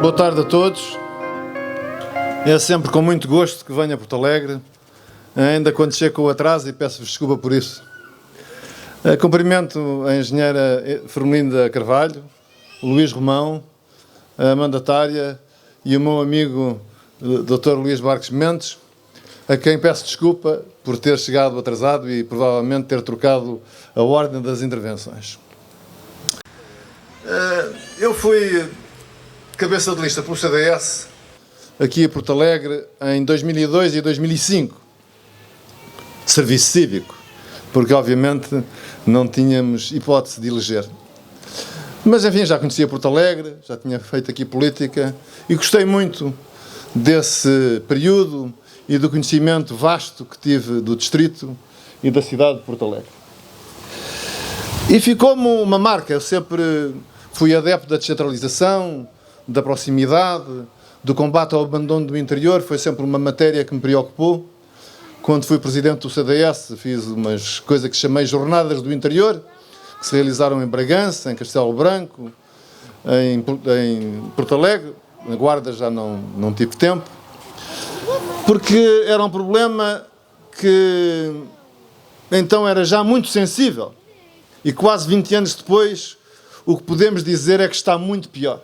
Boa tarde a todos. É sempre com muito gosto que venho a Porto Alegre, ainda quando chego com o atraso, e peço-vos desculpa por isso. Cumprimento a engenheira Firmelinda Carvalho, o Luís Romão, a mandatária e o meu amigo Dr. Luís Marques Mendes, a quem peço desculpa por ter chegado atrasado e provavelmente ter trocado a ordem das intervenções. Eu fui cabeça de lista pelo CDS aqui em Porto Alegre em 2002 e 2005. Serviço cívico, porque obviamente não tínhamos hipótese de eleger. Mas enfim, já conhecia Porto Alegre, já tinha feito aqui política e gostei muito desse período e do conhecimento vasto que tive do distrito e da cidade de Porto Alegre. E ficou-me uma marca. Eu sempre fui adepto da descentralização, da proximidade, do combate ao abandono do interior. Foi sempre uma matéria que me preocupou. Quando fui presidente do CDS, fiz umas coisas que chamei Jornadas do Interior, que se realizaram em Bragança, em Castelo Branco, em Porto Alegre. Na Guarda já não tive tempo, porque era um problema que então era já muito sensível. E quase 20 anos depois, o que podemos dizer é que está muito pior.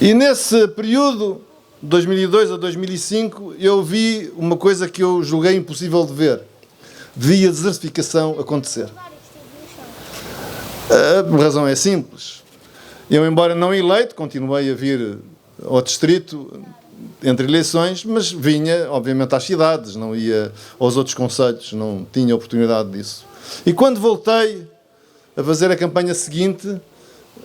E nesse período, de 2002 a 2005, eu vi uma coisa que eu julguei impossível de ver. Vi a desertificação acontecer. A razão é simples. Eu, embora não eleito, continuei a vir ao distrito entre eleições, mas vinha, obviamente, às cidades, não ia aos outros concelhos, não tinha oportunidade disso. E quando voltei a fazer a campanha seguinte,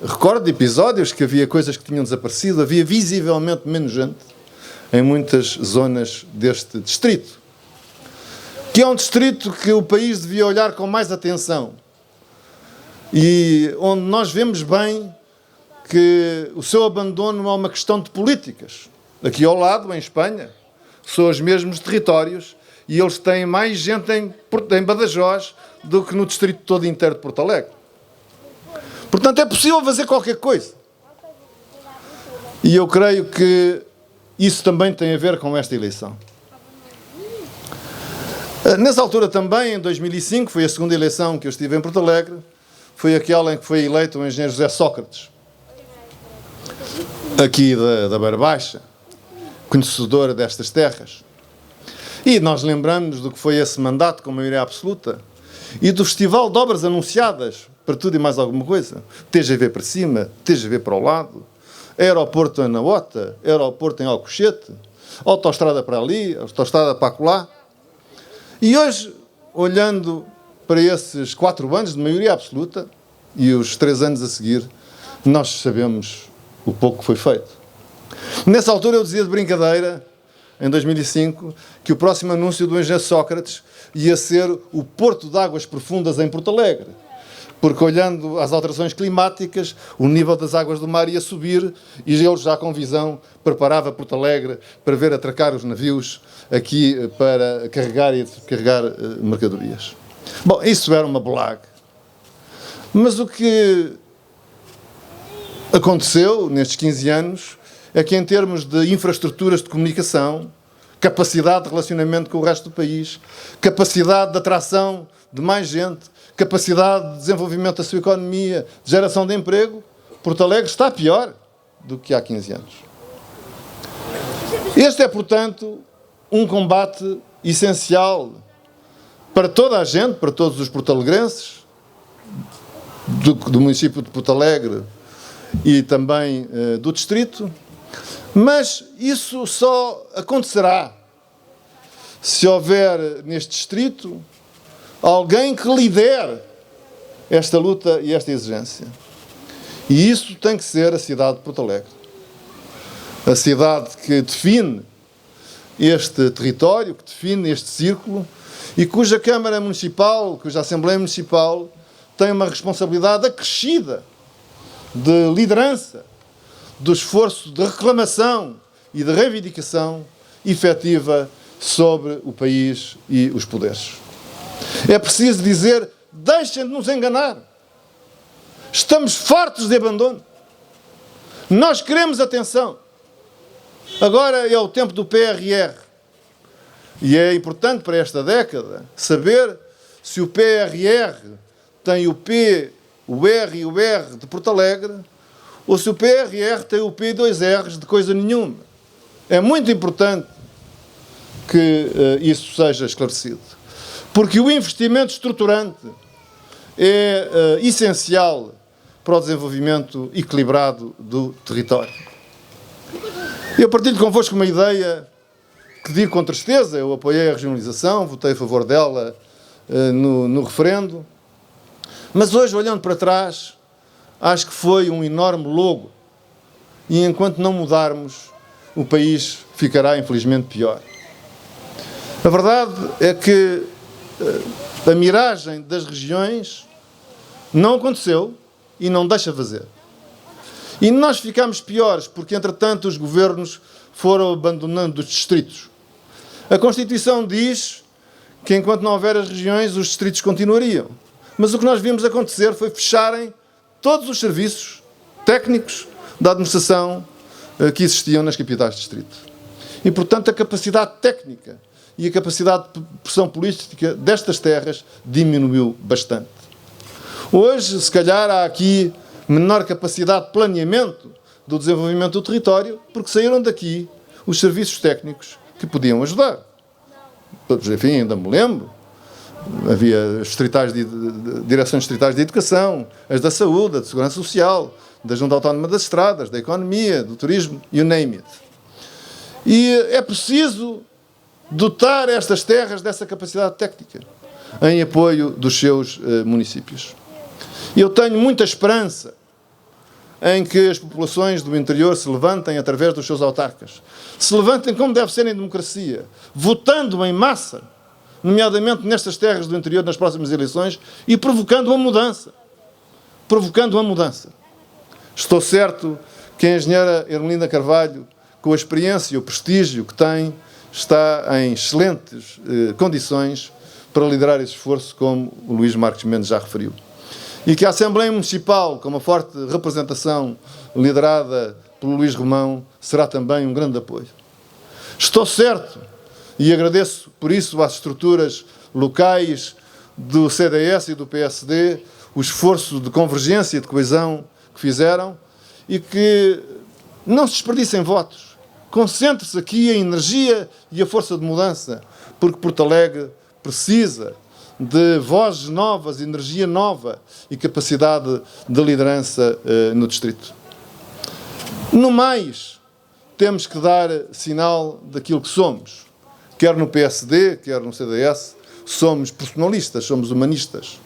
recordo de episódios que havia coisas que tinham desaparecido, havia visivelmente menos gente em muitas zonas deste distrito, que é um distrito que o país devia olhar com mais atenção e onde nós vemos bem que o seu abandono não é uma questão de políticas. Aqui ao lado, em Espanha, são os mesmos territórios e eles têm mais gente em Badajoz do que no distrito todo inteiro de Porto Alegre. Portanto, é possível fazer qualquer coisa. E eu creio que isso também tem a ver com esta eleição. Nessa altura também, em 2005, foi a segunda eleição que eu estive em Porto Alegre, foi aquela em que foi eleito o engenheiro José Sócrates, aqui da Beira Baixa, conhecedor destas terras. E nós lembramos do que foi esse mandato com maioria absoluta e do festival de obras anunciadas para tudo e mais alguma coisa. TGV para cima, TGV para o lado, aeroporto em Naota, aeroporto em Alcochete, autoestrada para ali, autoestrada para acolá. E hoje, olhando para esses 4 anos de maioria absoluta e os 3 anos a seguir, nós sabemos o pouco que foi feito. Nessa altura eu dizia de brincadeira, em 2005, que o próximo anúncio do engenheiro Sócrates ia ser o Porto de Águas Profundas em Porto Alegre. Porque olhando às alterações climáticas, o nível das águas do mar ia subir e ele já com visão preparava Porto Alegre para ver atracar os navios aqui para carregar e descarregar mercadorias. Bom, isso era uma blague. Mas o que aconteceu nestes 15 anos é que, em termos de infraestruturas de comunicação, capacidade de relacionamento com o resto do país, capacidade de atração de mais gente, capacidade de desenvolvimento da sua economia, de geração de emprego, Porto Alegre está pior do que há 15 anos. Este é, portanto, um combate essencial para toda a gente, para todos os porto-alegrenses, do município de Porto Alegre e também do distrito, mas isso só acontecerá se houver neste distrito alguém que lidere esta luta e esta exigência. E isso tem que ser a cidade de Porto Alegre. A cidade que define este território, que define este círculo e cuja Câmara Municipal, cuja Assembleia Municipal tem uma responsabilidade acrescida de liderança, do esforço de reclamação e de reivindicação efetiva sobre o país e os poderes. É preciso dizer, deixem de nos enganar. Estamos fartos de abandono. Nós queremos atenção. Agora é o tempo do PRR. E é importante para esta década saber se o PRR tem o P, o R e o R de Porto Alegre, ou se o PRR tem o P e 2 R's de coisa nenhuma. É muito importante que isso seja esclarecido. Porque o investimento estruturante é essencial para o desenvolvimento equilibrado do território. Eu partilho convosco uma ideia que digo com tristeza. Eu apoiei a regionalização, votei a favor dela no referendo, mas hoje, olhando para trás, acho que foi um enorme logo, e enquanto não mudarmos, o país ficará infelizmente pior. A verdade é que a miragem das regiões não aconteceu e não deixa fazer. E nós ficamos piores porque, entretanto, os governos foram abandonando os distritos. A Constituição diz que, enquanto não houver as regiões, os distritos continuariam. Mas o que nós vimos acontecer foi fecharem todos os serviços técnicos da administração que existiam nas capitais de distrito. E, portanto, a capacidade técnica e a capacidade de pressão política destas terras diminuiu bastante. Hoje, se calhar, há aqui menor capacidade de planeamento do desenvolvimento do território, porque saíram daqui os serviços técnicos que podiam ajudar. Enfim, ainda me lembro, havia direções distritais de educação, as da saúde, da segurança social, da Junta Autónoma das Estradas, da economia, do turismo, you name it. E é preciso dotar estas terras dessa capacidade técnica em apoio dos seus municípios. Eu tenho muita esperança em que as populações do interior se levantem através dos seus autarcas. Se levantem como deve ser em democracia, votando em massa, nomeadamente nestas terras do interior nas próximas eleições, e provocando uma mudança. Provocando uma mudança. Estou certo que a engenheira Ermelinda Carvalho, com a experiência e o prestígio que tem, está em excelentes condições para liderar esse esforço, como o Luís Marques Mendes já referiu. E que a Assembleia Municipal, com uma forte representação liderada pelo Luís Romão, será também um grande apoio. Estou certo, e agradeço por isso às estruturas locais do CDS e do PSD, o esforço de convergência e de coesão que fizeram, e que não se desperdicem votos. Concentre-se aqui a energia e a força de mudança, porque Porto Alegre precisa de vozes novas, energia nova e capacidade de liderança no distrito. No mais, temos que dar sinal daquilo que somos. Quer no PSD, quer no CDS, somos personalistas, somos humanistas.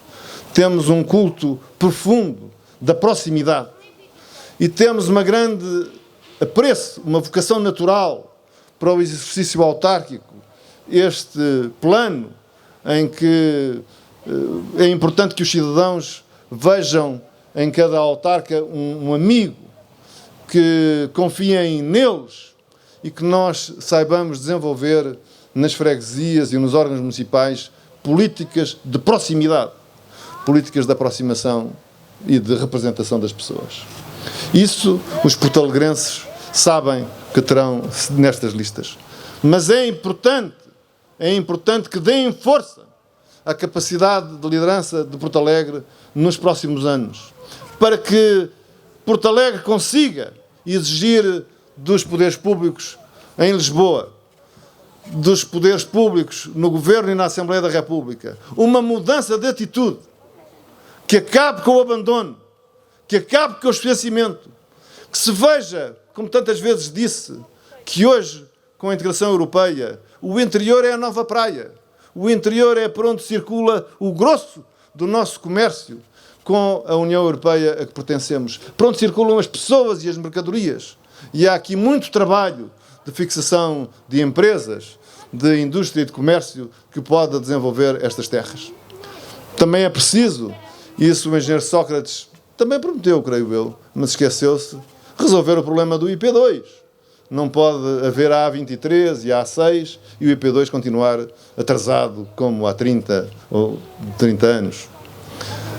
Temos um culto profundo da proximidade e temos uma grande apreço, uma vocação natural para o exercício autárquico, este plano em que é importante que os cidadãos vejam em cada autarca um amigo, que confiem neles e que nós saibamos desenvolver nas freguesias e nos órgãos municipais políticas de proximidade, políticas de aproximação e de representação das pessoas. Isso os portalegrenses sabem que terão nestas listas. Mas é importante que deem força à capacidade de liderança de Porto Alegre nos próximos anos, para que Porto Alegre consiga exigir dos poderes públicos em Lisboa, dos poderes públicos no Governo e na Assembleia da República, uma mudança de atitude que acabe com o abandono, que acabe com o esquecimento, que se veja, como tantas vezes disse, que hoje, com a integração europeia, o interior é a nova praia. O interior é por onde circula o grosso do nosso comércio com a União Europeia a que pertencemos. Por onde circulam as pessoas e as mercadorias. E há aqui muito trabalho de fixação de empresas, de indústria e de comércio que pode desenvolver estas terras. Também é preciso, isso o engenheiro Sócrates também prometeu, creio eu, mas esqueceu-se, resolver o problema do IP2. Não pode haver a A23 e a A6 e o IP2 continuar atrasado como há 30 ou 30 anos.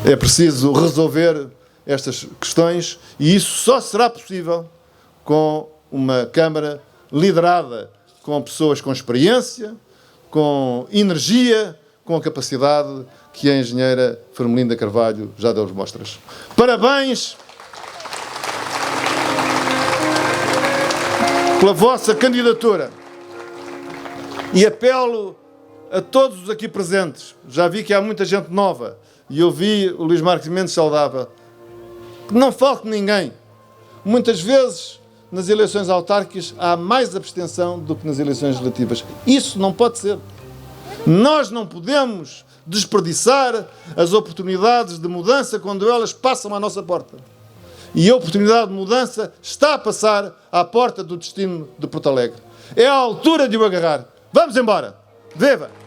É preciso resolver estas questões e isso só será possível com uma Câmara liderada com pessoas com experiência, com energia, com a capacidade que a engenheira Firmelinda Carvalho já deu mostras. Parabéns pela vossa candidatura. E apelo a todos os aqui presentes. Já vi que há muita gente nova e ouvi o Luís Marques Mendes saudável. Que não falte ninguém. Muitas vezes, nas eleições autárquicas, há mais abstenção do que nas eleições legislativas. Isso não pode ser. Nós não podemos desperdiçar as oportunidades de mudança quando elas passam à nossa porta. E a oportunidade de mudança está a passar à porta do destino de Porto Alegre. É a altura de o agarrar. Vamos embora. Viva!